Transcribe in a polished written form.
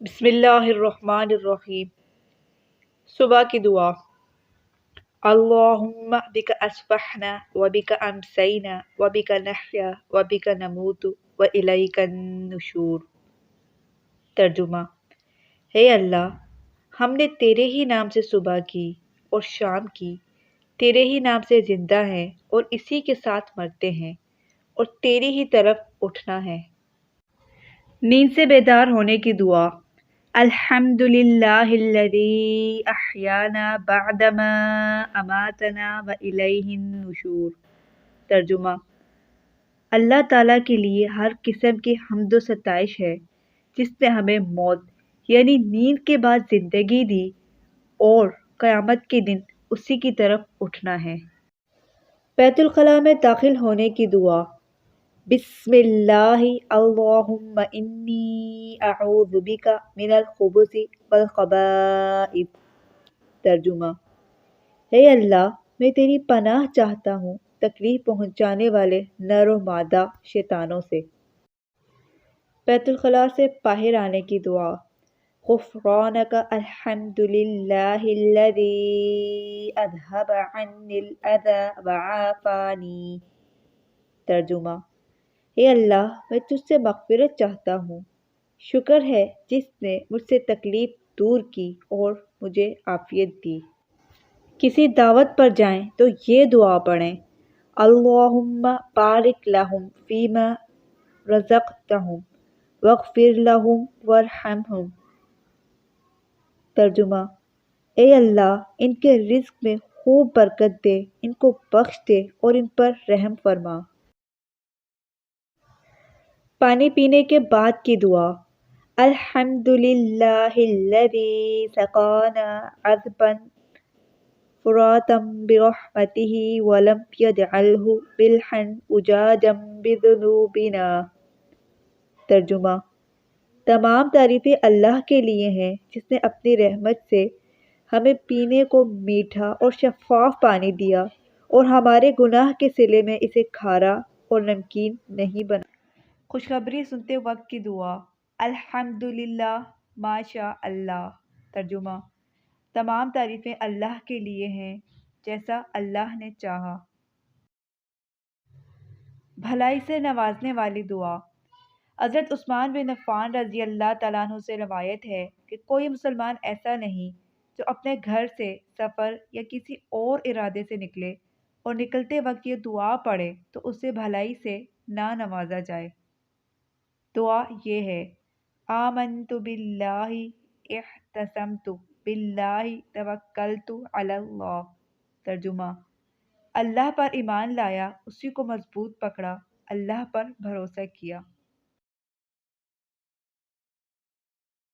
بسم اللہ الرحمن الرحیم۔ صبح کی دعا۔ اللہم بک اصبحنا وبک امسینا وبک نحیا وبک نموت والیک النشور۔ ترجمہ: ہے اللہ، ہم نے تیرے ہی نام سے صبح کی اور شام کی، تیرے ہی نام سے زندہ ہیں اور اسی کے ساتھ مرتے ہیں، اور تیری ہی طرف اٹھنا ہے۔ نیند سے بیدار ہونے کی دعا۔ الحمد للہ الذی احیانا بعدما اماتنا والیہ النشور۔ ترجمہ: اللہ تعالیٰ کے لیے ہر قسم کی حمد و ستائش ہے جس نے ہمیں موت یعنی نیند کے بعد زندگی دی اور قیامت کے دن اسی کی طرف اٹھنا ہے۔ بیت الخلاء میں داخل ہونے کی دعا۔ بسم اللہ اللہم انی اعوذ بک من الخبث والخبائث۔ ترجمہ: ہے اللہ، میں تیری پناہ چاہتا ہوں تکلیف پہنچانے والے نر و مادہ شیطانوں سے۔ بیت الخلاء سے باہر آنے کی دعا۔ غفرانک الحمد للہ الذی اذھب عنی الاذی وعافانی۔ ترجمہ: اے اللہ، میں تجھ سے مغفرت چاہتا ہوں، شکر ہے جس نے مجھ سے تکلیف دور کی اور مجھے عافیت دی۔ کسی دعوت پر جائیں تو یہ دعا پڑھیں: اللہم بارک لہم فیما رزقتہم واغفر لہم وارحمہم۔ ترجمہ: اے اللہ، ان کے رزق میں خوب برکت دے، ان کو بخش دے اور ان پر رحم فرما۔ پانی پینے کے بعد کی دعا۔ الحمد للہ الذی سقانا عذبا فراتا برحمتہ ولم یجعلہ ملحا اجاجا بذنوبنا۔ ترجمہ: تمام تعریفیں اللہ کے لیے ہیں جس نے اپنی رحمت سے ہمیں پینے کو میٹھا اور شفاف پانی دیا اور ہمارے گناہ کے صلے میں اسے کھارا اور نمکین نہیں بنا۔ خوشخبری سنتے وقت کی دعا۔ الحمدللہ ماشاء اللہ۔ ترجمہ: تمام تعریفیں اللہ کے لیے ہیں جیسا اللہ نے چاہا۔ بھلائی سے نوازنے والی دعا۔ حضرت عثمان بن عفان رضی اللہ تعالیٰ عنہ سے روایت ہے کہ کوئی مسلمان ایسا نہیں جو اپنے گھر سے سفر یا کسی اور ارادے سے نکلے اور نکلتے وقت یہ دعا پڑھے تو اسے بھلائی سے نہ نوازا جائے۔ دعا یہ ہے: آمنت باللہ اعتصمت باللہ توکلت علی اللہ۔ ترجمہ: اللہ پر ایمان لایا، اسی کو مضبوط پکڑا، اللہ پر بھروسہ کیا۔